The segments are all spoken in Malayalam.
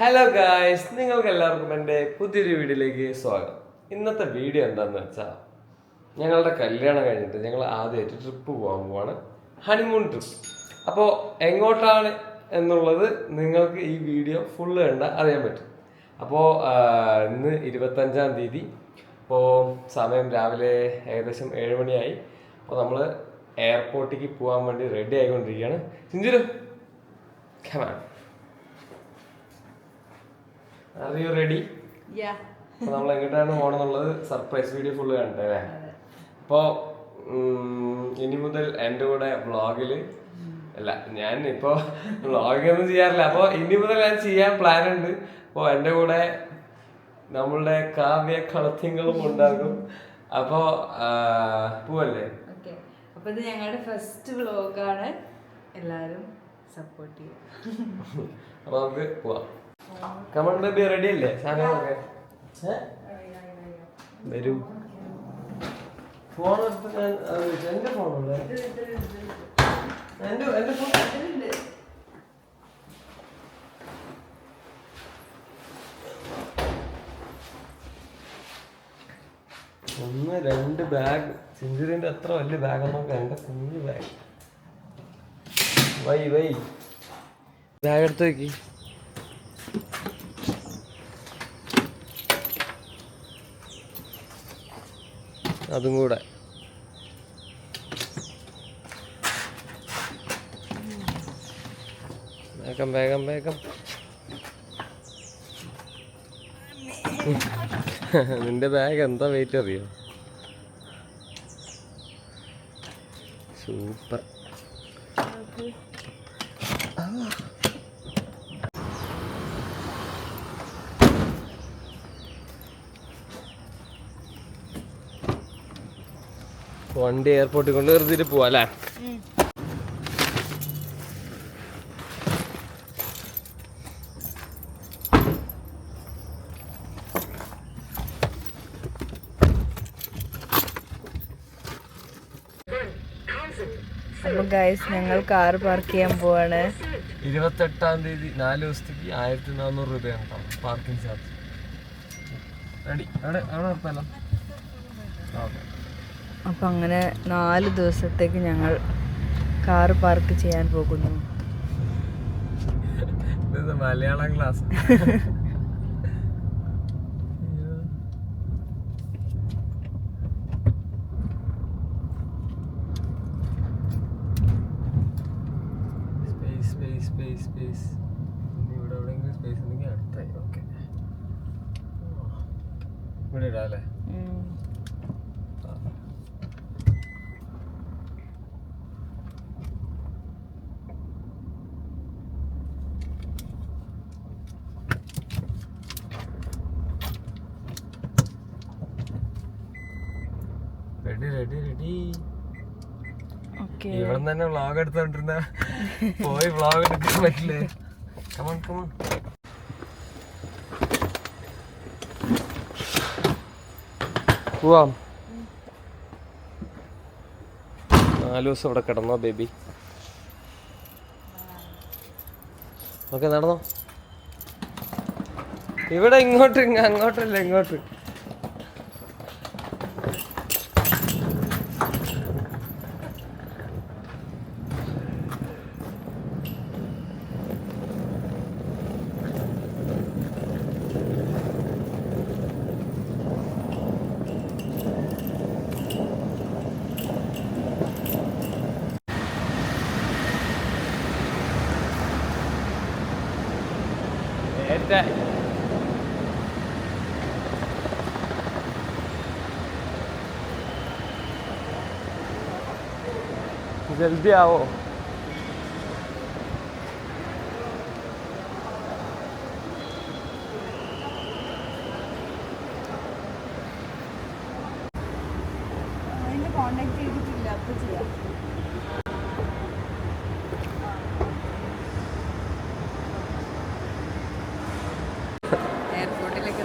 ഹലോ ഗായ്സ്, നിങ്ങൾക്ക് എല്ലാവർക്കും എൻ്റെ പുതിയൊരു വീഡിയോയിലേക്ക് സ്വാഗതം. ഇന്നത്തെ വീഡിയോ എന്താണെന്ന് വെച്ചാൽ ഞങ്ങളുടെ കല്യാണം കഴിഞ്ഞിട്ട് ഞങ്ങൾ ആദ്യമായിട്ട് ട്രിപ്പ് പോകാൻ പോവാണ്, ഹണിമൂൺ ട്രിപ്പ്. അപ്പോൾ എങ്ങോട്ടാണ് എന്നുള്ളത് നിങ്ങൾക്ക് ഈ വീഡിയോ ഫുള്ള് കണ്ടാൽ അറിയാൻ പറ്റും. അപ്പോൾ ഇന്ന് 25-ാം തീയതി, അപ്പോൾ സമയം രാവിലെ ഏകദേശം 7 മണിയായി. അപ്പോൾ നമ്മൾ എയർപോർട്ടിലേക്ക് പോകാൻ വേണ്ടി റെഡി ആയിക്കൊണ്ടിരിക്കുകയാണ്. സിഞ്ചുരു, come on. Are you ready? Yeah. അപ്പോൾ നമ്മൾ എങ്ങോട്ടാണ് പോകണമെന്നുള്ളത് സർപ്രൈസ് വീഡിയോ ഫുള്ള് കണ്ടേ അല്ലേ? അപ്പോൾ ഇനി മുതൽ എൻ്റെ കൂടെ വ്ളോഗിൽ അല്ല, ഞാൻ ഇപ്പോൾ വ്ളോഗൊന്നും ചെയ്യാറില്ല. അപ്പോൾ ഇനി മുതൽ ഞാൻ ചെയ്യാൻ പ്ലാൻ ഉണ്ട്. അപ്പോൾ എൻ്റെ കൂടെ നമ്മളുടെ കാവ്യ കളത്തിങ്ങളും ഉണ്ടാകും. അപ്പോൾ പോവല്ലേ? ഓക്കെ, അപ്പോൾ ഇത് ഞങ്ങളുടെ ഫസ്റ്റ് വ്ളോഗാണ്. എല്ലാവരും സപ്പോർട്ട് ചെയ്യും. അപ്പോൾ നമുക്ക് പോവാം. കമൺ ബേബി, റെഡി അല്ലേ? സാധനങ്ങളൊക്കെ വരൂ. ഫോൺ എടുത്ത് ഞാൻ എൻ്റെ ഫോണല്ലേ? എൻ്റെ ഫോൺ 1 2 ബാഗ്. സെഞ്ചുറിന്റെ എത്ര വലിയ ബാഗ് നോക്കാം. എൻ്റെ കുഞ്ഞു ബാഗ്. വൈ ബാഗ് എടുത്ത് വെക്കി. അതും കൂടെ വേഗം നിന്റെ ബാഗ് എന്താ വെയിറ്റ് അറിയോ? സൂപ്പർ. വണ്ടി എയർപോർട്ടിൽ കൊണ്ട് നിർത്തിയിട്ട് പോവാ അല്ലേ? അപ്പോൾ ഗൈസ്, ഞങ്ങൾ കാർ പാർക്ക് ചെയ്യാൻ പോവാണ്. 28-ാം തീയതി 4 ദിവസത്തേക്ക് 1400 രൂപയാണ് പാർക്കിംഗ് ചാർജ്. റെഡി? അവിടെ ഉറപ്പല്ലോ. അപ്പം അങ്ങനെ 4 ദിവസത്തേക്ക് ഞങ്ങൾ കാർ പാർക്ക് ചെയ്യാൻ പോകുന്നു. മലയാളം ക്ലാസ്. സ്പേസ് ഇവിടെ എവിടെയെങ്കിലും സ്പേസ് ഉണ്ടെങ്കിൽ അടുത്തായി. ഓക്കെ, ഇവിടെ ഇടാം അല്ലേ? റെഡി. ഇവിടെ തന്നെ വ്ളോഗ് എടുത്തോണ്ടിരുന്ന പോയി വ്ളോഗ് എടുക്കാൻ പറ്റില്ലേ? കമോൺ പോവാം. 4 ദിവസം ഇവിടെ കിടന്നോ ബേബി? ഓക്കെ, നടന്നോ. ഇവിടെ ഇങ്ങോട്ട് അങ്ങോട്ടല്ല, ഇങ്ങോട്ട്. जल्दी आओ. കോണ്ടാക്ട് ചെയ്തിട്ടില്ല, അപ്പോൾ ചെയ്യാം. എയർപോർട്ടിലേക്ക്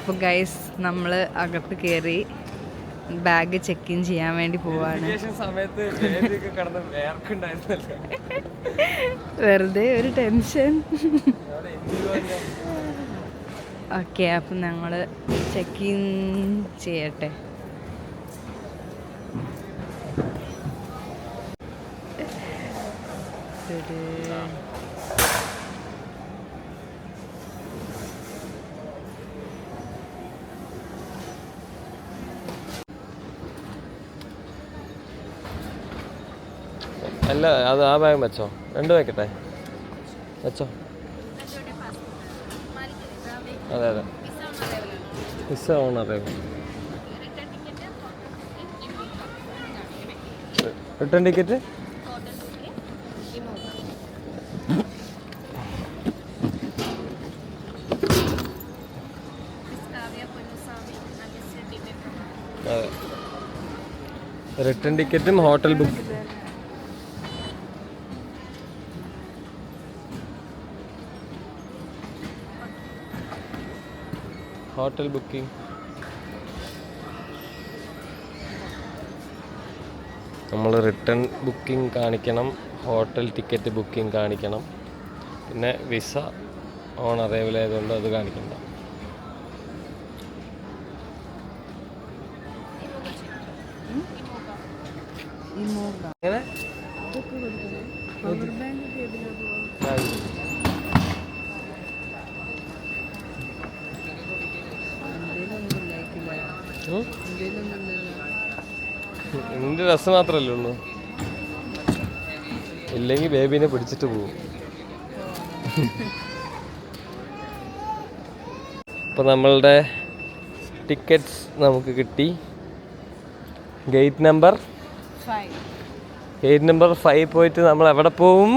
അപ്പോൾ ഗൈസ് നമ്മൾ അകത്ത് കയറി ബാഗ് ചെക്ക് ഇൻ ചെയ്യാൻ വേണ്ടി പോവാണ്. സമയത്ത് വെറുതെ ഒരു ടെൻഷൻ. ഓക്കെ, അപ്പം ഞങ്ങൾ ചെക്ക് ഇൻ ചെയ്യട്ടെ. അല്ല, അത് ആ ബാഗ് വെച്ചോ, രണ്ട് വെക്കട്ടെ, വെച്ചോ. അതെ അതെ, വിസ ഓൺ അറിയാം. റിട്ടേൺ ടിക്കറ്റ് അതെ, റിട്ടേൺ ടിക്കറ്റും ഹോട്ടൽ ബുക്ക്. Hotel booking. നമ്മൾ റിട്ടേൺ ബുക്കിംഗ് കാണിക്കണം, ഹോട്ടൽ ടിക്കറ്റ് ബുക്കിംഗ് കാണിക്കണം, പിന്നെ വിസ ഓൺ അറൈവൽ ആയതുകൊണ്ട് അത് കാണിക്കണ്ട. എങ്ങനെ നിന്റെ ഡ്രസ് മാത്രമല്ലേ ഉള്ളൂ, ഇല്ലെങ്കിൽ ബേബീനെ പിടിച്ചിട്ട് പോകും. ഇപ്പം നമ്മളുടെ ടിക്കറ്റ്സ് നമുക്ക് കിട്ടി. ഗേറ്റ് നമ്പർ 5 പോയിട്ട് നമ്മൾ എവിടെ പോവും?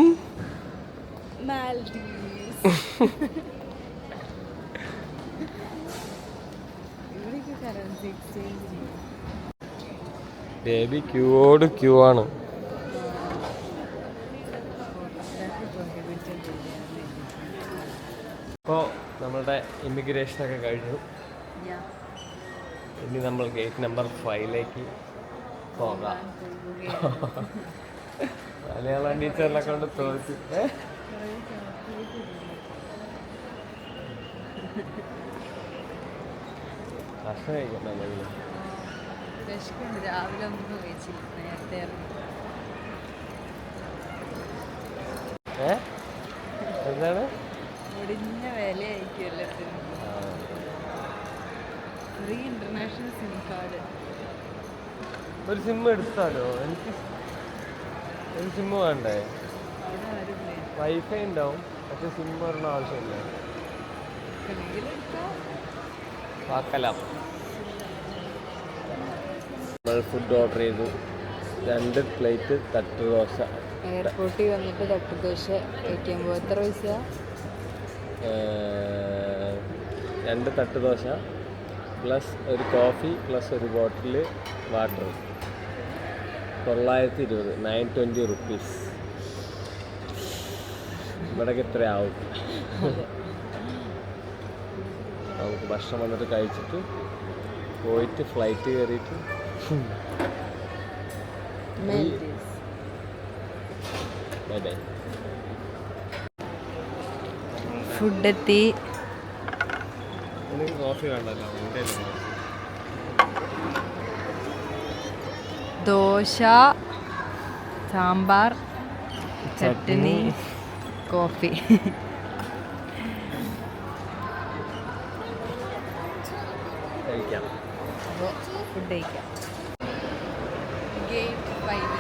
ബേബി ക്യൂയോട് ക്യൂ ആണ്. ഇപ്പോൾ നമ്മളുടെ ഇമിഗ്രേഷനൊക്കെ കഴിഞ്ഞു. ഇനി നമ്മൾ ഗേറ്റ് നമ്പർ 5 പോകാം. മലയാളം ടീച്ചറിനെ കൊണ്ട് തോറ്റു. ഭക്ഷണം കഴിക്കണ്ട, രാവിലെ ഒന്നും കഴിച്ചില്ല, നേരത്തെ എന്താണ് ഒടിഞ്ഞ വിലയായിരിക്കും എല്ലാത്തിനും. Free international SIM card. ഒരു സിം എടുത്താലോ? എനിക്ക് ഒരു സിം വേണ്ടേ? വൈഫൈ ഉണ്ടാവും, പക്ഷെ സിം വരണ ആവശ്യമില്ല. പാക്കലാം. നമ്മൾ ഫുഡ് ഓർഡർ ചെയ്തു. 2 പ്ലേറ്റ് തട്ടുദോശ. എയർപോർട്ടിൽ വന്നിട്ട് തട്ടുദോശ കഴിക്കുമ്പോൾ എത്ര പൈസ? 2 തട്ടുദോശ പ്ലസ് ഒരു കോഫി പ്ലസ് ഒരു ബോട്ടിൽ വാട്ടർ. 920, 920 റുപ്പീസ്. ഇവിടേക്ക് എത്രയാവും? നമുക്ക് ഭക്ഷണം വന്നിട്ട് കഴിച്ചിട്ട് പോയിട്ട് ഫ്ലൈറ്റ് കയറിയിട്ട് ഫുഡ് എത്തി. കോഫി വേണ്ടല്ലോ. ദോശ, സാമ്പാർ, ചട്നി, കോഫി. കഴിക്കാം. അപ്പോൾ ഫുഡ് കഴിക്കാം. ഗേറ്റ് 5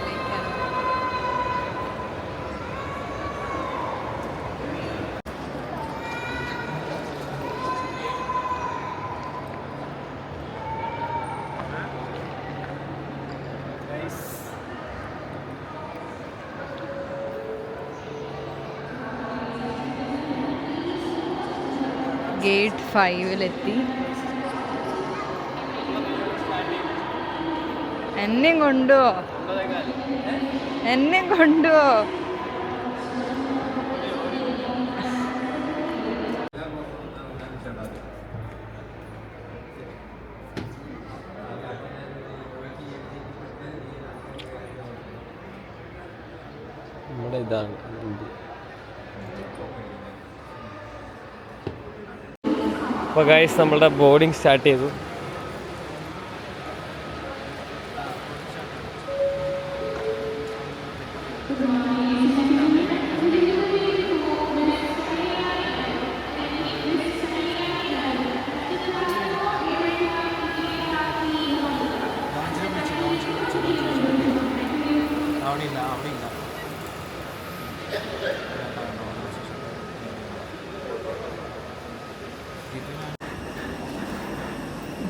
ഗേറ്റ് 5 എന്നെയും കൊണ്ടുപോ, എന്നെയും കൊണ്ടുപോ. ഇവിടെ ഇതാണ് ഇന്ത്യ. അപ്പോൾ ഗൈസ് നമ്മളുടെ ബോർഡിങ് സ്റ്റാർട്ട് ചെയ്തു.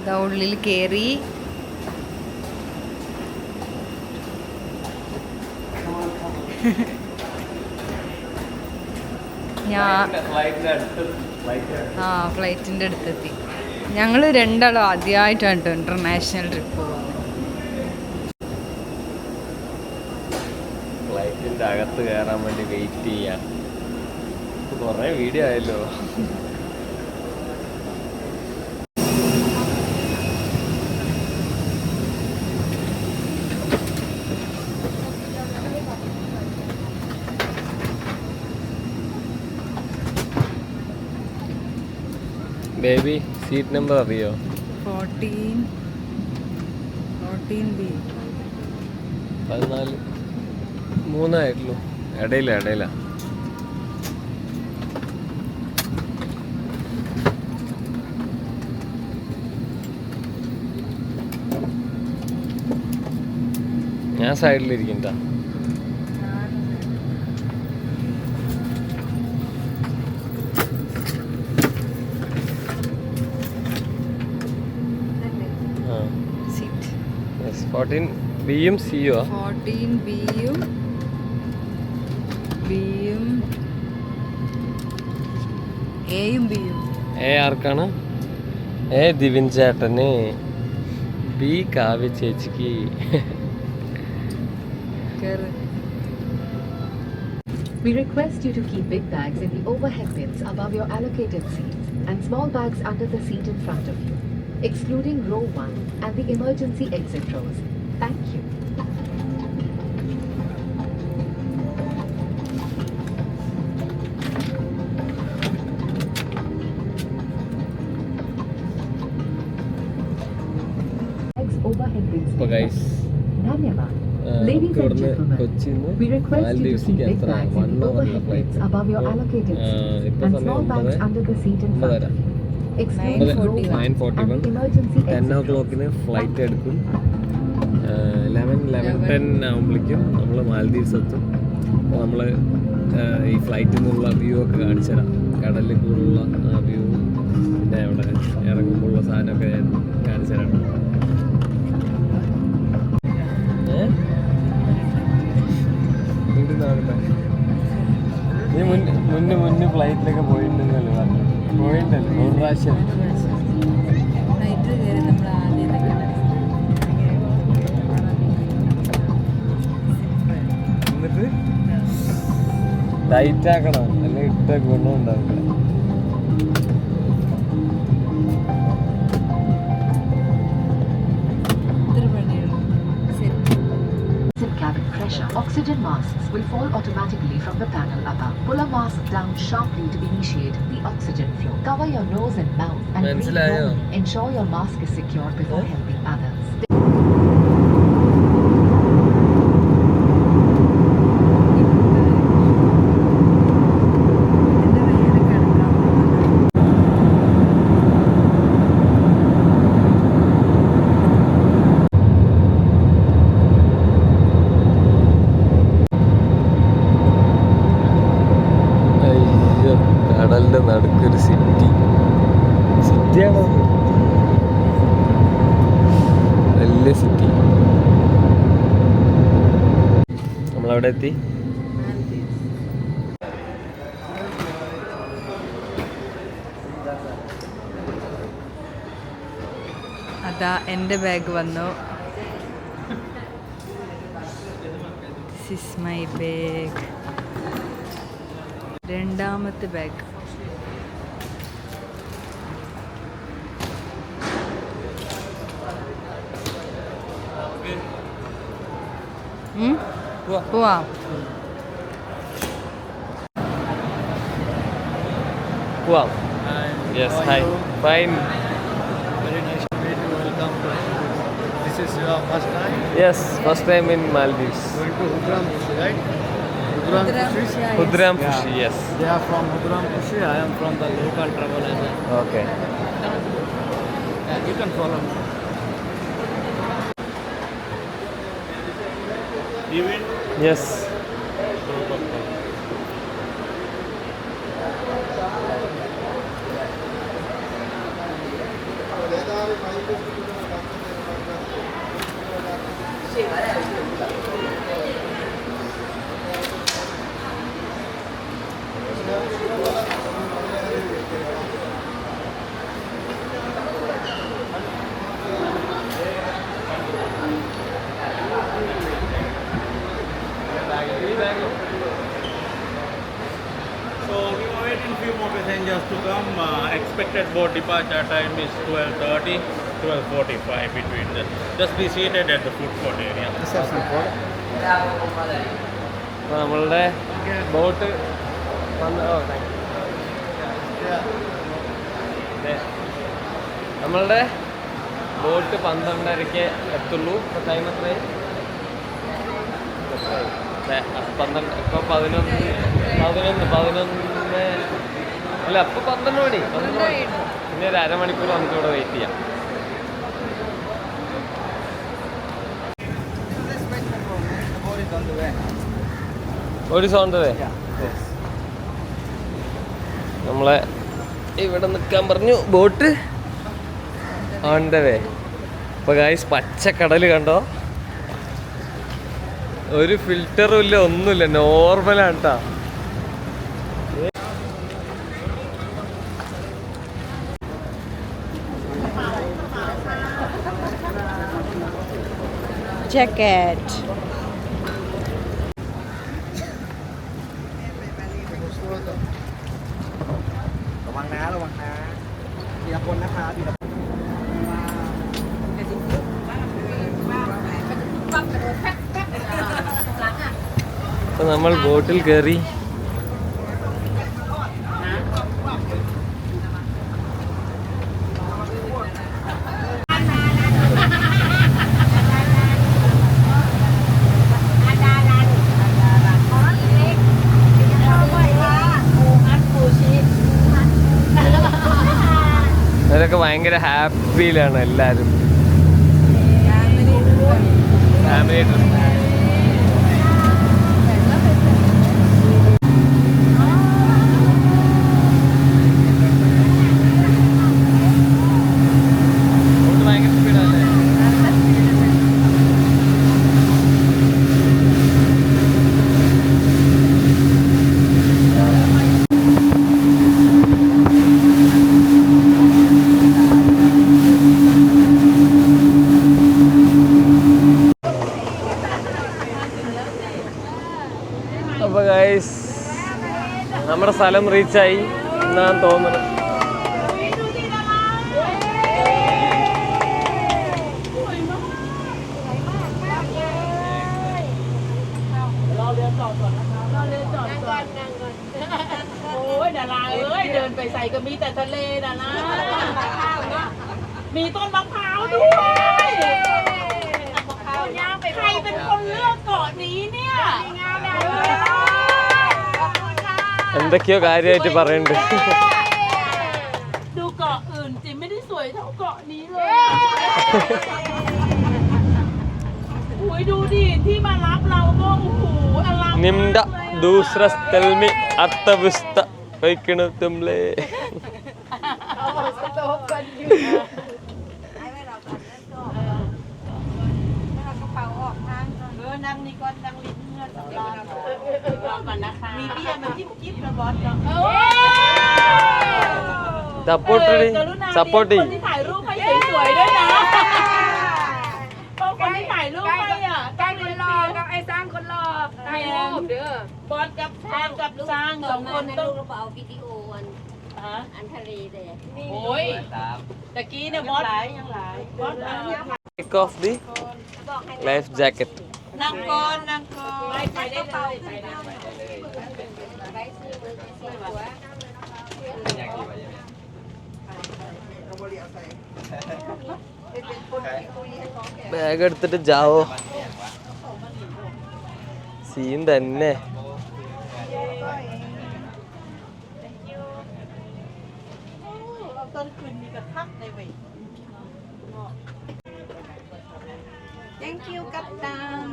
ഇതാ ഉള്ളിൽ കയറി. ഫ്ലൈറ്റിൻ്റെ അടുത്തെത്തി. ഞങ്ങൾ രണ്ടാളും ആദ്യമായിട്ടാണ് കേട്ടോ ഇൻ്റർനാഷണൽ ട്രിപ്പ് പോകുന്നത്. ഫ്ലൈറ്റിൻ്റെ അകത്ത് കയറാൻ വേണ്ടി വെയിറ്റ് ചെയ്യാൻ കുറേ വീഡിയോ ആയല്ലോ. ബേബി സീറ്റ് നമ്പർ അറിയോ? 14B. 14 3ആയിട്ടുള്ളൂ. ഇടയില ഞാൻ സൈഡിലിരിക്കണ്ട. സീറ്റ് 14Bയും Cയോ? 14Bയും Aയും Bയും. എ ആർക്കാണ്? എ ദിവിൻ ചേട്ടന്, ബി കാവ്യ ചേച്ചിക്ക്. We request you to keep big bags in the overhead bins above your allocated seats and small bags under the seat in front of you, excluding row 1 and the emergency exit rows. Thank you. Bags overhead bins. അപ്പോൾ guys Dhanyavad. Ladies and gentlemen, കൊച്ചിന്ന് we request you to keep big bags in the overhead bins above your allocated seats and small bags under the seat in front of you, excluding row 1 and 9:41. the emergency 10 exit o'clock rows. Flight എടുക്കും. 11:10 ആകുമ്പോഴേക്കും നമ്മൾ മാൽദീവ്സ് എത്തും. അപ്പോൾ നമ്മൾ ഈ ഫ്ലൈറ്റിൽ നിന്നുള്ള വ്യൂ ഒക്കെ കാണിച്ചു തരാം. കടലിൽ കൂടുള്ള വ്യൂ, പിന്നെ അവിടെ ഇറങ്ങുമ്പോഴുള്ള സാധനമൊക്കെ ഞാൻ കാണിച്ചു തരാം. നീ മുന്നേ ഫ്ലൈറ്റിലൊക്കെ പോയിട്ടുണ്ടെന്നല്ലേ പറഞ്ഞു? പോയിട്ടല്ലേ ഒരു പ്രാവശ്യം? ഫ്ലൈറ്റിൽ കയറി നമ്മൾ ആദ്യം എന്നിട്ട് ടൈറ്റ് ആക്കണം, അല്ലെങ്കിൽ ഇട്ട ഗുണം ഉണ്ടാവില്ല. Cabin pressure. Oxygen masks will fall automatically from the panel above. Pull a mask down sharply to initiate the oxygen flow. Cover your nose and mouth and breathe മനസ്സിലായോ? normally. Ensure your mask is secured before helping others. അയ്യോ, കടലിന്റെ നടുക്കൊരു സിറ്റിയാണോ? വലിയ സിറ്റി. നമ്മളവിടെ എത്തി. അതാ എൻ്റെ ബാഗ് വന്നു. This is my bag. രണ്ടാമത്തെ ബാഗ്. പോവാം. പോവാം. Yes, hi, fine. Very nice to meet you. Welcome to. This is your first time yes, first time in Maldives. going to Hudram Kushi, right? Hudram Kushi. Hudhuran Fushi. Yes. They are from Hudram Kushi. I am from the local travel agent. Okay. You can follow me. Event. Yes. So we are waiting few more passengers to come. Expected boat departure time is 12:30, 12:45 between the. Just be seated at the food court area. അപ്പോൾ നമ്മളുടെ ബോട്ട് നമ്മളുടെ ബോട്ട് 12:30 എത്തുള്ളൂ. ഇപ്പോൾ ടൈം എത്രയായി? 12. ഇപ്പോൾ 11 അല്ല, അപ്പോൾ 12 മണി. പിന്നെ ഒരു അരമണിക്കൂർ നമുക്കിവിടെ വെയിറ്റ് ചെയ്യാം. ഒരു സൗണ്ടേ നമ്മളെ ഇവിടെ നിൽക്കാൻ പറഞ്ഞു. Boat on the way. അപ്പോൾ ഗായ്സ്, പച്ചക്കടൽ കണ്ടോ? ഒരു ഫിൽറ്ററും ഇല്ല, ഒന്നുമില്ല, നോർമലാണ് കേട്ടോ. Jacket. അപ്പോൾ നമ്മൾ ബോട്ടിൽ കയറി. അവരൊക്കെ ഭയങ്കര ഹാപ്പിയിലാണ് എല്ലാവരും. Family trip. ഭയങ്കര സ്പീഡല്ലേ? അപ്പോൾ ഗൈസ്, നമ്മുടെ സ്ഥലം റീച്ചായി എന്നാണ് തോന്നുന്നത്.ดาราเดินไปใส่ก็มีแต่ทะเลนะนะมีต้นมะพร้าวด้วยใครเป็นคนเลือกเกาะนี้เนี่ย എന്തൊക്കെയോ കാര്യമായിട്ട് പറയുന്നുണ്ട്.ดูเกาะอื่นจิไม่ได้สวยเท่าเกาะนี้เลยอุ้ยดูดิที่มารับเราก็โอ้โหอลัง നിംഡ ദൂസറ സ്ഥൽമി അത്തവിസ്ത വയ്ക്കണ തുംലേ.นั่งนี่ก่อนนั่งลิ้นเงื่อนรอก่อนนะคะมีเบี้ยมันจิ๊บๆนะบอสเนาะ സപ്പോർട്ട് സപ്പോർട്ട്คนที่ถ่ายรูปให้สวยๆด้วยนะเพราะคนที่ถ่ายรูปให้อ่ะใกล้คนรอกับไอ้สร้างคนรอถ่ายรูปเด้อบอสกับแทนกับสร้างสองคนต้องเอาวิดีโออันทะเลเลยโอ้ยตะกี้เนี่ยบอสยังหลายบอสTake off the life jacket. นั่งก่อนนั่งก่อนไปได้เลยไปได้เลย bag എടുത്തിട്ട് ജാവോ സീൻ തന്നെ. Thank you, Captain.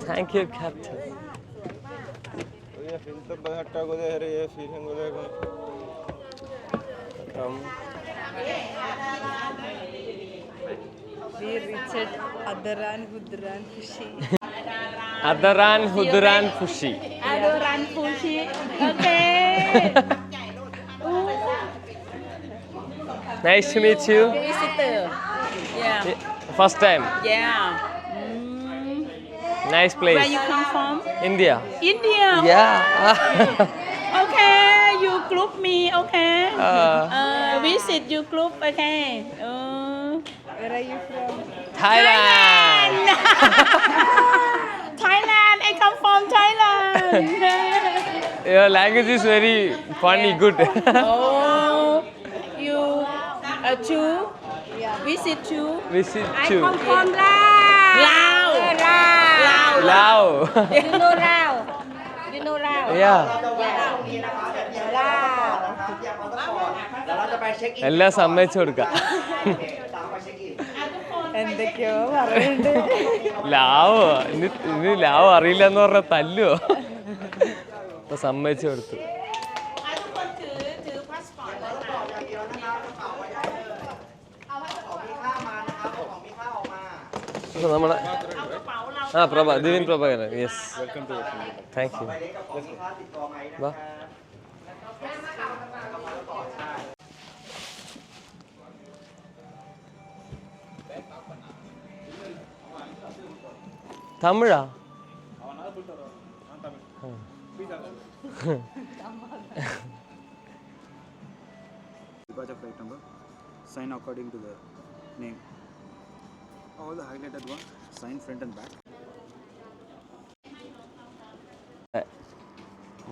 Thank you captain. We reached Adaran Hudran Fushi. Adaran Hudhuran Fushi. Adoran Fushi. Okay. Nice to meet you. Visitor. Yeah. First time. Yeah. Nice Where place. you come from? India. India. Yeah. Okay. You group me. Okay. Uh. Visit you group. Okay. Where are you from? Thailand. Thailand. I come from Thailand. Your language is very funny, good. Oh. You. Two. Visit you. Visit you. From Lao. Lao. You know Lao. You know Lao. Yeah. Lao. എല്ലാം സമ്മതിച്ചു കൊടുക്കാം. എന്തൊക്കെയോ പറയുന്നുണ്ട്. ലാവോ ഇനി ലാവോ അറിയില്ല എന്ന് പറഞ്ഞ തല്ലോ. അപ്പൊ സമ്മതിച്ചു കൊടുത്തു. നമ്മളെ Divin Prabhakaran. Yes, thank you. വാ. തമിഴാ? Departure flight number, sign according to the name. All the highlighted ones, sign front and back.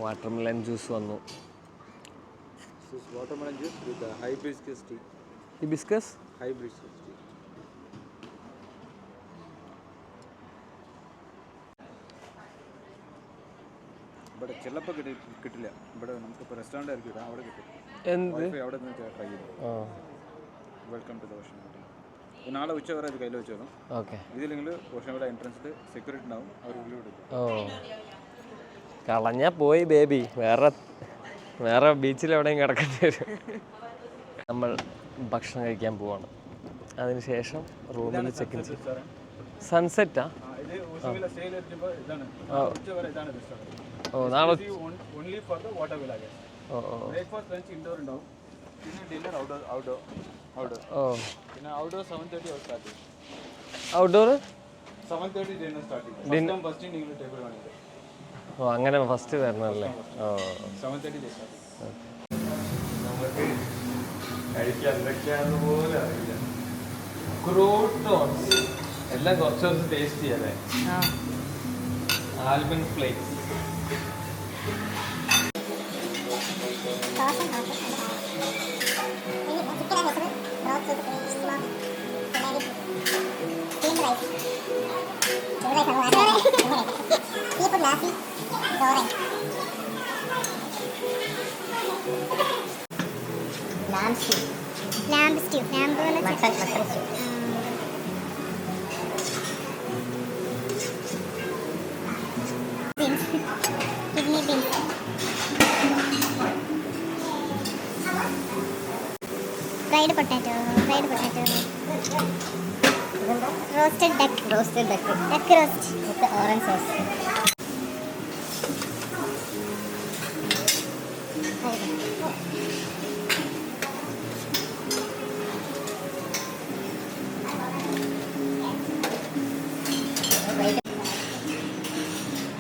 Watermelon juice വന്നു. This is watermelon juice with the hibiscus tea. Hibiscus. Hibiscus tea. ഇവിടെ ചിലപ്പോൾ കിട്ടില്ല. ഇവിടെ നമുക്കിപ്പോൾ റെസ്റ്റോറൻ്റ് ആയിരിക്കും കിട്ടാം, അവിടെ കിട്ടും. എന്ത്? വൈഫൈ അവിടെ നിന്ന് ട്രൈ ചെയ്തു. Welcome to the ocean hotel. നാളെ ഉച്ച വരെ ഇത് കയ്യിൽ വെച്ചോളും. ഓക്കെ. ഇതില്ലെങ്കിൽ ഓഷൻ ഹോട്ടൽ എൻട്രൻസിൽ സെക്യൂരിറ്റി ഉണ്ടാവും, അവർ ഉള്ളിൽ എടുക്കും. ഓ, കളഞ്ഞാ പോയി ബേബി. വേറെ ബീച്ചിൽ എവിടെയും കിടക്കേണ്ടി വരും. നമ്മൾ ഭക്ഷണം കഴിക്കാൻ പോവാണ്. അതിനുശേഷം റൂമിൽ ചെക്ക് ഇൻ ചെയ്യും. സൺസെറ്റാ? ഇത് ഉച്ച സ്റ്റേയിൽ എത്തുമ്പോൾ ഇതാണ് ഉച്ച വരെ ഇതാണ് റെസ്റ്റോറൻറ്റ്. ഓ, നാളെ only for the water village. Breakfast lunch indoor ഉണ്ടാവും, പിന്നെ ഡിന്നർ ഔട്ട്ഡോർ. ഓ, പിന്നെ ഔട്ട്ഡോർ 7:30 അവർ സ്റ്റാർട്ട് ചെയ്യും. ഔട്ട്ഡോർ 7:30 ഡിന്നർ സ്റ്റാർട്ട് ചെയ്യും. ഫസ്റ്റ് നിങ്ങൾ ടേബിൾ വേണമെങ്കിൽ. ഓ, അങ്ങനെ ഫസ്റ്റ് വരണമല്ലേ? ഓ, 7:30 സ്റ്റാർട്ട് ചെയ്യും. നമുക്ക് കഴിക്കാൻ എന്തൊക്കെയാണെന്ന് പോലും അറിയില്ല. ക്രൂട്ടോൺസ് എല്ലാം കുറച്ച് ദിവസം ടേസ്റ്റ് ചെയ്യാതെ. Almond flakes. lamb stew. Mutton stew. Beans. Kidney beans. Fried potato. Roasted duck. Duck roast with the orange sauce.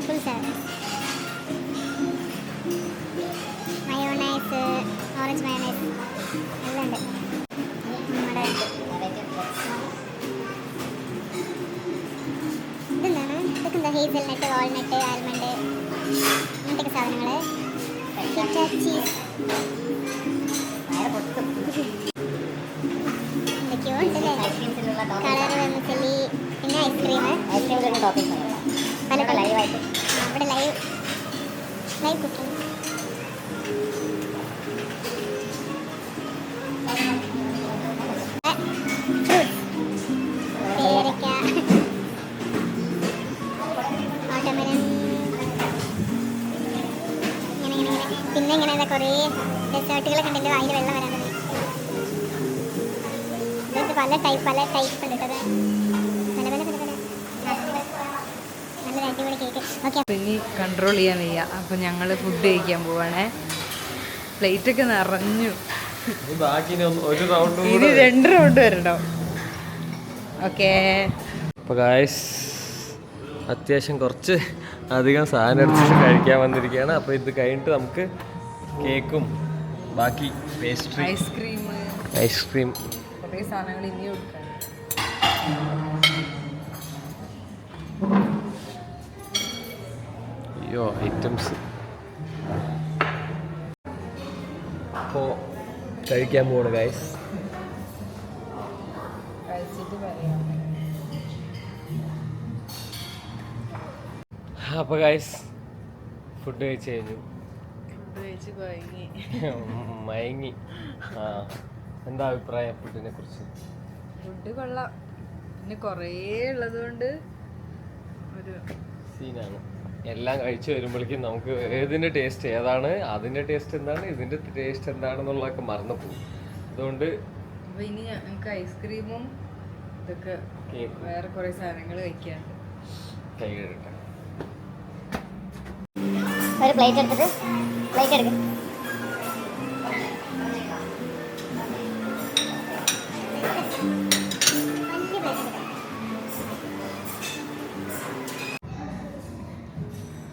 Full salad. Mayonnaise, orange mayonnaise. എല്ലാം ഉണ്ട്. നമ്മുടെ ഇതെന്താണ്? ഇതൊക്കെ എന്താ? ഹേസൽനട്ട്, വാൾനട്ട്, ആൽമണ്ട് അങ്ങനത്തെയൊക്കെ സാധനങ്ങൾ. ചീസ്. കളർ വെർമിസെല്ലി, പിന്നെ ഐസ്ക്രീം. പല ലൈവായിട്ട് ഇവിടെ ലൈവ് കുക്കിംഗ്. പേരയ്ക്ക, വാട്ടർമെലൺ, ഇങ്ങനെ പിന്നെ ഇങ്ങനെ കുറേ ഡെസേർട്ടുകളൊക്കെ ഉണ്ട്. എൻ്റെ വായിൽ വെള്ളം വരാൻ തുടങ്ങി. ഇതൊക്കെ പല ടൈപ്പ് ഉണ്ട് കേട്ടോ. നല്ലൊരു അടിപൊളി കേക്ക്. ഓക്കെ, ഇനി കൺട്രോൾ ചെയ്യാൻ വയ്യ. അപ്പം ഞങ്ങൾ ഫുഡ് കഴിക്കാൻ പോവാണേ. പ്ലേറ്റൊക്കെ നിറഞ്ഞു. ബാക്കി ഒരു റൗണ്ട് ഇനി 2 റൗണ്ട് വരണോ? ഓക്കേ. അപ്പോൾ ഗായ്സ് അത്യാവശ്യം കുറച്ച് അധികം സാധനം എടുത്തിട്ട് കഴിക്കാൻ വന്നിരിക്കുകയാണ്. അപ്പോൾ ഇത് കഴിഞ്ഞിട്ട് നമുക്ക് കേക്കും ബാക്കി പേസ്ട്രി, ഐസ്ക്രീം കുറേ സാധനങ്ങൾ ഇനി കൊടുക്കണം. അയ്യോ ഐറ്റംസ്. അപ്പോൾ കഴിക്കാൻ പോവാണ് ഗായ്സ്. കഴിച്ചിട്ട് പറയാം. അപ്പോൾ ഗായ്സ് ഫുഡ് കഴിച്ച് കഴിഞ്ഞു. ഫുഡ് കഴിച്ച് കുഴങ്ങി മയങ്ങി. എന്താ അഭിപ്രായം ഫുഡിനെ കുറിച്ച്? ഫുഡ് കൊള്ളാം. പിന്നെ കുറേ ഉള്ളത് കൊണ്ട് ഒരു സീനാണ്. എല്ലാം കഴിച്ച് വരുമ്പോഴേക്കും നമുക്ക് ഏതിൻ്റെ ടേസ്റ്റ് ഏതാണ്, അതിൻ്റെ ടേസ്റ്റ് എന്താണ്, ഇതിൻ്റെ ടേസ്റ്റ് എന്താണെന്നുള്ളതൊക്കെ മറന്നു പോകും. അതുകൊണ്ട് അപ്പോൾ ഇനി ഞങ്ങൾക്ക് ഐസ്ക്രീമും ഇതൊക്കെ വേറെ കുറേ സാധനങ്ങൾ കഴിക്കാനുണ്ട്. കൈ കഴുകട്ടെ. ഒരു പ്ലേറ്റ് എടുത്തിട്ട് പ്ലേറ്റ് എടുക്കും.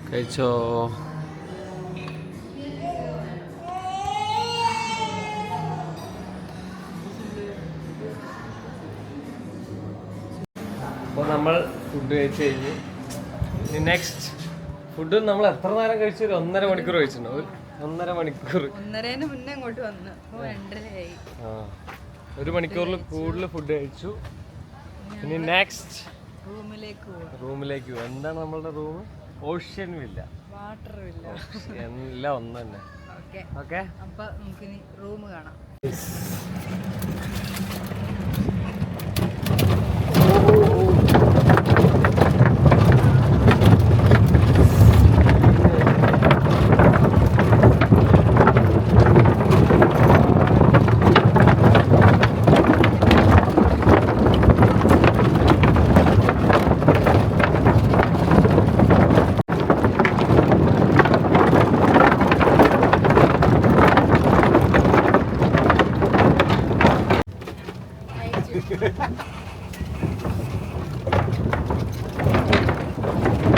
കഴിച്ചോ? അപ്പോൾ നമ്മൾ ഫുഡ് കഴിച്ച് കഴിഞ്ഞു. ഇനി നെക്സ്റ്റ് ഫുഡ് നമ്മൾ എത്ര നേരം കഴിച്ചു? 1.5 മണിക്കൂർ കഴിച്ചിട്ടുണ്ടോ? 1.5 മണിക്കൂർ. 1:30 മുന്നേ അങ്ങോട്ട് വന്നു. അപ്പോൾ 2:30 ആ 1 മണിക്കൂറിൽ കൂടുതൽ ഫുഡ് കഴിച്ചു. ഇനി നെക്സ്റ്റ് റൂമിലേക്ക് പോകും. റൂമിലേക്ക് പോകും. എന്താണ് നമ്മളുടെ റൂം? ഓഷ്യൻ വില്ല, വാട്ടർ ഇല്ല, എല്ലാം ഒന്ന് തന്നെ. ഓക്കെ ഓക്കെ, അപ്പോൾ നമുക്കിനി റൂം കാണാം.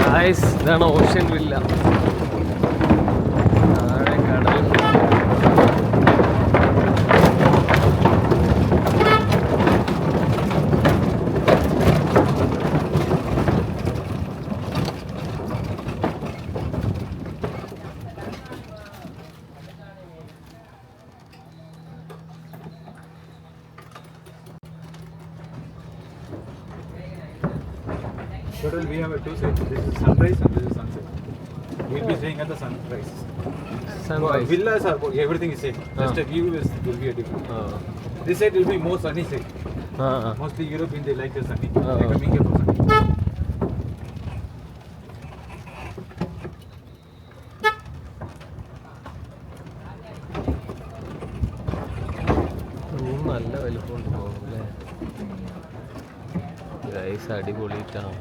ഗായ്സ് ഇതാണ് ഓഷ്യൻ വില്ല. താഴെ കടൽ. Total we have 2 sets. This is sunrise and this is sunset. We'll be staying at the sunrise. Villas are everything is same. Just a view will be a different. This side will be more sunny side. Mostly European they like the sunny. They coming here for sunny. നല്ല വലുപ്പം തോന്നുന്നല്ലേ ഗൈസ്? അടിപൊളിയിട്ടാണ്.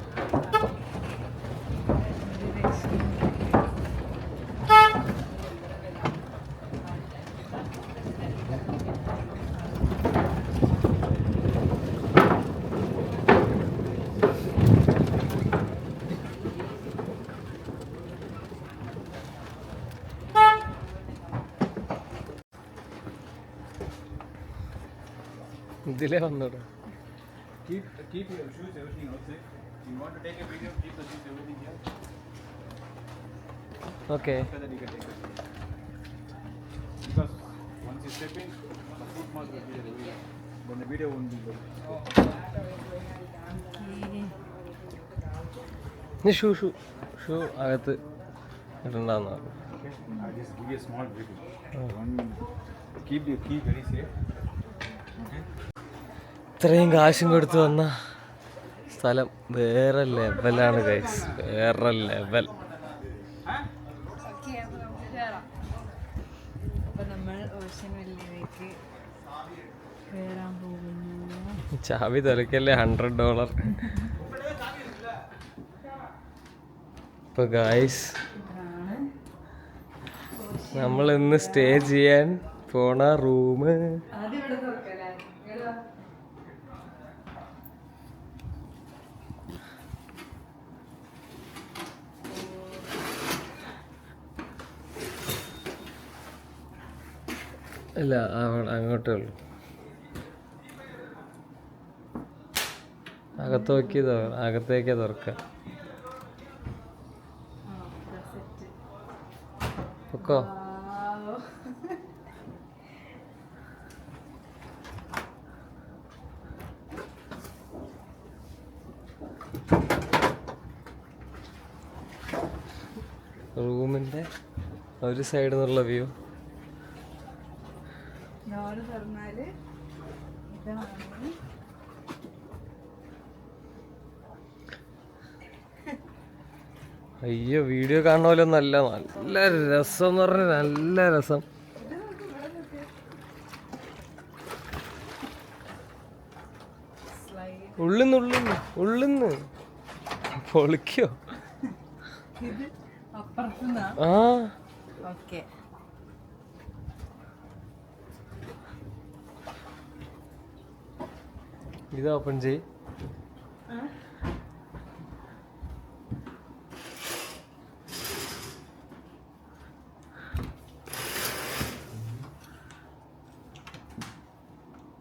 ഇതിലേ വന്നോടാ. Keep your shoes everything outside. You want to take a video? Keep the shoes everything here. Okay. After that you can take it. Because once you step in, the foot mark will be there. Then the video won't be good. Shoe shoe shoe അകത്ത് ഇടണ്ടെന്ന് പറഞ്ഞു. I just give you a small briefing. Keep your key very safe. ഇത്രയും കാശും കൊടുത്ത് വന്ന സ്ഥലം വേറെ ലെവലാണ് ഗൈസ്, വേറെ ലെവൽ. അപ്പോൾ നമ്മൾ ഓഷ്യൻ വെല്ലിലേക്ക് കയറാൻ പോകുന്നു. ചാവി തുലക്കല്ലേ, $100. ഇപ്പൊ ഗൈസ് നമ്മൾ ഇന്ന് സ്റ്റേ ചെയ്യാൻ പോണ റൂം അല്ല, അങ്ങോട്ടേ ഉള്ളു. അകത്തേക്ക് തുറക്കാം. പൊക്കോ. റൂമിൻ്റെ ഒരു സൈഡിൽ നിന്നുള്ള വ്യൂ. ഡോറ് തുറന്നാൽ ഇതാണ്. അയ്യോ, വീഡിയോ കാണുന്ന പോലെ ഒന്നല്ല, നല്ല രസം എന്ന് പറഞ്ഞാൽ നല്ല രസം. ഉള്ളിന്ന് പൊളിക്കോ. ആ ഓക്കെ, ഇത് ഓപ്പൺ ചെയ്.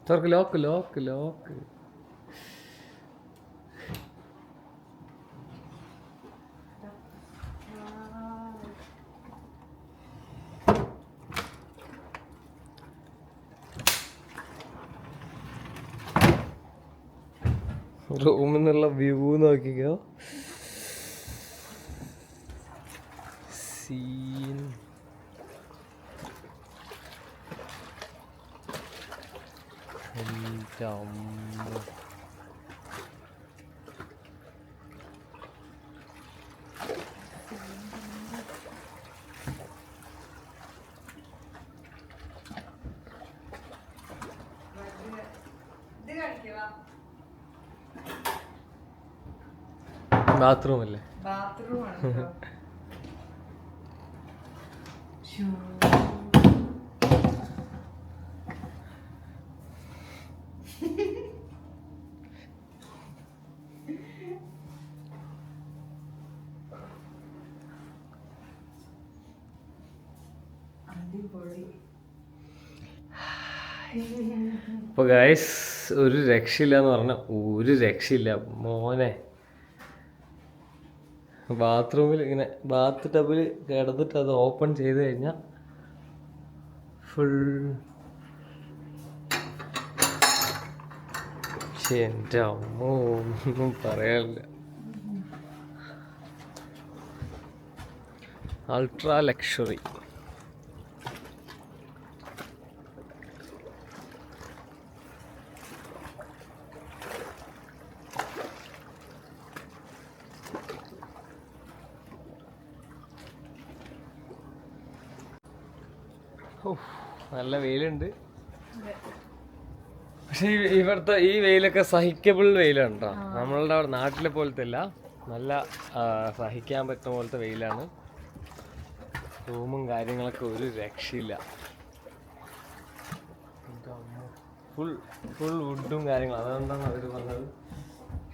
തുറക്ക്, ലോക്ക്. റൂമിൽ നിന്നുള്ള വ്യൂ നോക്കിക്കോ. സീൻ ബാത്റൂം അല്ലേ? ബാത്റൂമാണ്. അപ്പോൾ ഗൈസ്, ഒരു രക്ഷയില്ല എന്ന് പറഞ്ഞാൽ ഒരു രക്ഷയില്ല മോനെ. ബാത്റൂമിൽ ഇങ്ങനെ ബാത്ത് ടബിൽ കിടന്നിട്ട് അത് ഓപ്പൺ ചെയ്ത് കഴിഞ്ഞാൽ ഫുൾ. പക്ഷെ എൻ്റെ അമ്മ ഒന്നും പറയാനില്ല. Ultra luxury. നല്ല വെയിലുണ്ട്. പക്ഷെ ഇവിടുത്തെ ഈ വെയിലൊക്കെ സഹിക്കബിൾ വെയിലാണ് കേട്ടോ. നമ്മളുടെ അവിടെ നാട്ടിലെ പോലത്തെ അല്ല, നല്ല സഹിക്കാൻ പറ്റുന്ന പോലത്തെ വെയിലാണ്. റൂമും കാര്യങ്ങളൊക്കെ ഒരു രക്ഷയില്ല. ഫുൾ വുഡും കാര്യങ്ങളും. അതുകൊണ്ടാണ് അവർ പറഞ്ഞത്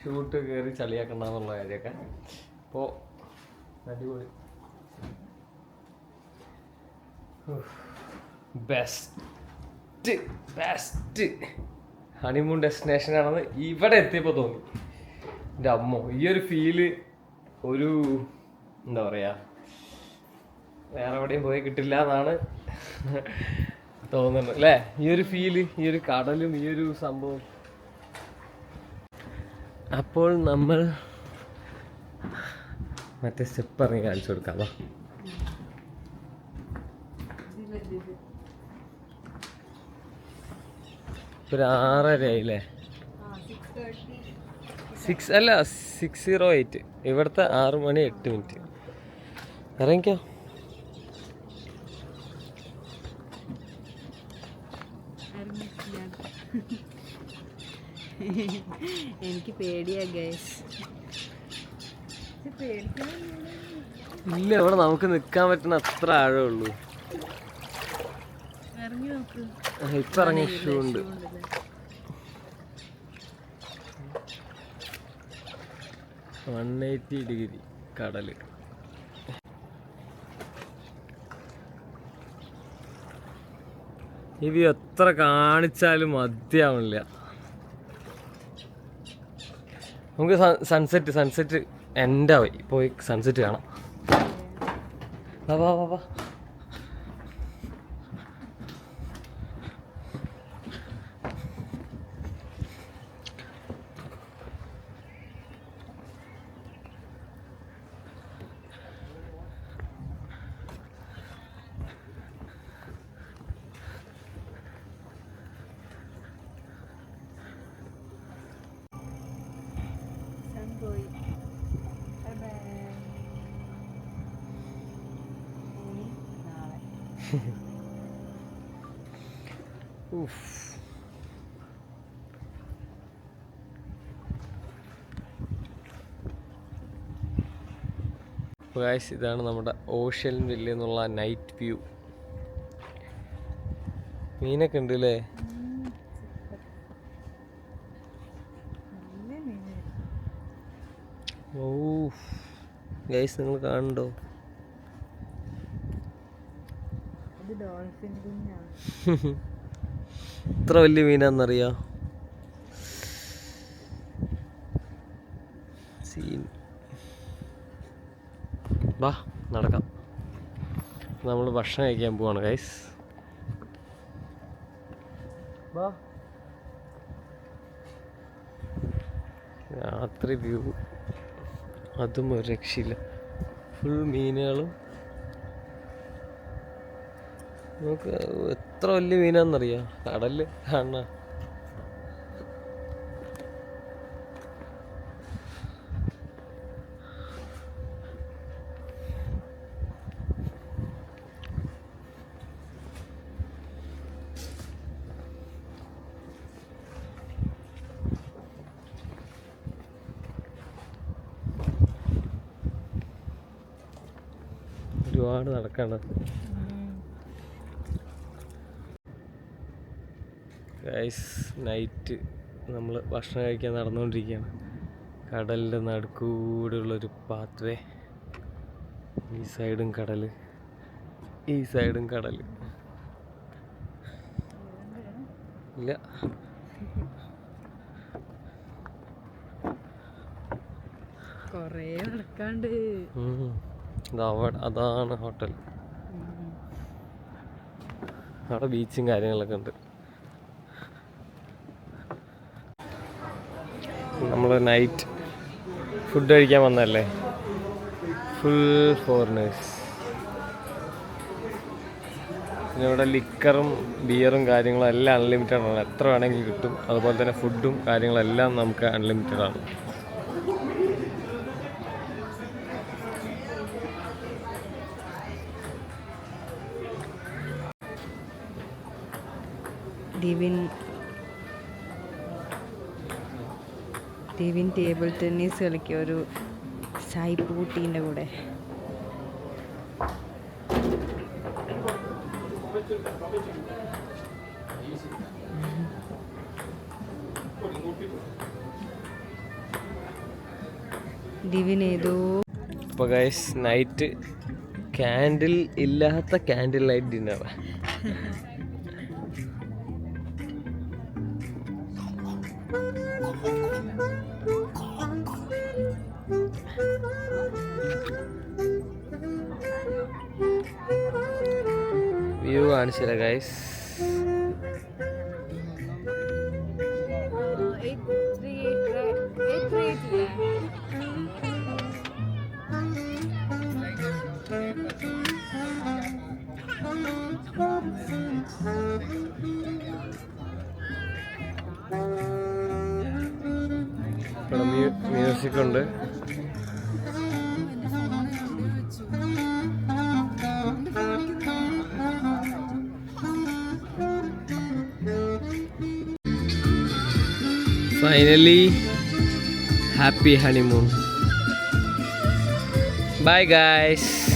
ഷൂട്ട് കയറി ചളിയാക്കണ്ടെന്നുള്ള കാര്യമൊക്കെ. അപ്പോൾ അടിപൊളി, ബെസ്റ്റ് ഹണിമൂൺ ഡെസ്റ്റിനേഷൻ ആണെന്ന് ഇവിടെ എത്തിയപ്പോൾ തോന്നി. എൻ്റെ അമ്മോ, ഈ ഒരു ഫീല് ഒരു എന്താ പറയുക, വേറെ എവിടെയും പോയി കിട്ടില്ല എന്നാണ് തോന്നുന്നത് അല്ലേ? ഈ ഒരു ഫീല്, ഈ ഒരു കടലും ഈ ഒരു സംഭവം. അപ്പോൾ നമ്മൾ മറ്റേ സ്റ്റെപ്പ് ഇറങ്ങി കാണിച്ചു കൊടുക്കാം. വാ. ഒരു 6:30 ആയില്ലേ? 6:08. ഇവിടുത്തെ 6 മണി 8 മിനിറ്റ്. ഇറങ്ങിക്കോ. എനിക്ക് പേടിയാ ഗൈസ്. ഇല്ല, ഇവിടെ നമുക്ക് നിൽക്കാൻ പറ്റുന്ന അത്ര ആഴമുള്ളൂ. ഇപ്പൊ ഇറങ്ങിയ ഷൂ ഉണ്ട്. $180 കടല്. ഇത് എത്ര കാണിച്ചാലും മതിയാവണില്ല. നമുക്ക് സൺസെറ്റ് എൻ്റെ പോയി സൺസെറ്റ് കാണാം. വാ വാ വാ വാ. ഗൈസ്, ഇതാണ് നമ്മുടെ ഓഷ്യൻ വില്ല് എന്നുള്ള നൈറ്റ് വ്യൂ. മീനൊക്കെ ഉണ്ട് അല്ലേ? ഓ ഗൈസ്, നിങ്ങൾ കാണുന്നുണ്ടോ? ഇത്ര വലിയ മീനാന്നറിയാ? സീൻ. വാ നടക്കാം. നമ്മൾ ഭക്ഷണം കഴിക്കാൻ പോവാണ് ഗൈസ്. വാ. രാത്രി വ്യൂ അതും ഒരു രക്ഷയില്ല. ഫുൾ മീനുകളും. നമുക്ക് എത്ര വലിയ മീനാന്നറിയാം കടലിൽ കാണുന്ന. ഒരുപാട് നടക്കാണ് ഗൈസ്. നൈറ്റ് നമ്മൾ ഭക്ഷണം കഴിക്കാൻ നടന്നുകൊണ്ടിരിക്കുകയാണ്. കടലിൻ്റെ നടുക്കൂടെയുള്ളൊരു പാത്ത് വേ. ഈ സൈഡും കടൽ, ഈ സൈഡും കടൽ. ഇല്ല, കൊറേ നടക്കാണ്ട്. അതാണ് ഹോട്ടൽ. അവിടെ ബീച്ചും കാര്യങ്ങളൊക്കെ ഉണ്ട്. നമ്മൾ നൈറ്റ് ഫുഡ് കഴിക്കാൻ വന്നതല്ലേ. Full foreigners. പിന്നെ ഇവിടെ ലിക്കറും ബിയറും കാര്യങ്ങളും എല്ലാം അൺലിമിറ്റഡ് ആണ്. എത്ര വേണമെങ്കിൽ കിട്ടും. അതുപോലെ തന്നെ ഫുഡും കാര്യങ്ങളെല്ലാം നമുക്ക് അൺലിമിറ്റഡ് ആണ്. ഡിവിൻ ടേബിൾ ടെന്നീസ് കളിക്കുക ഒരു സായിപ്പൂട്ടീൻ്റെ കൂടെ. ഡിവിൻ ഏതോ. ഇപ്പോൾ ഗൈസ് നൈറ്റ് ക്യാൻഡിൽ ഇല്ലാത്ത ക്യാൻഡിൽ ലൈറ്റ് ഡിന്നർ. വ്യൂ കാണിച്ചില്ല ഗൈസ്. ഇവിടെ മ്യൂസിക് ഉണ്ട്. Finally happy honeymoon. Bye guys.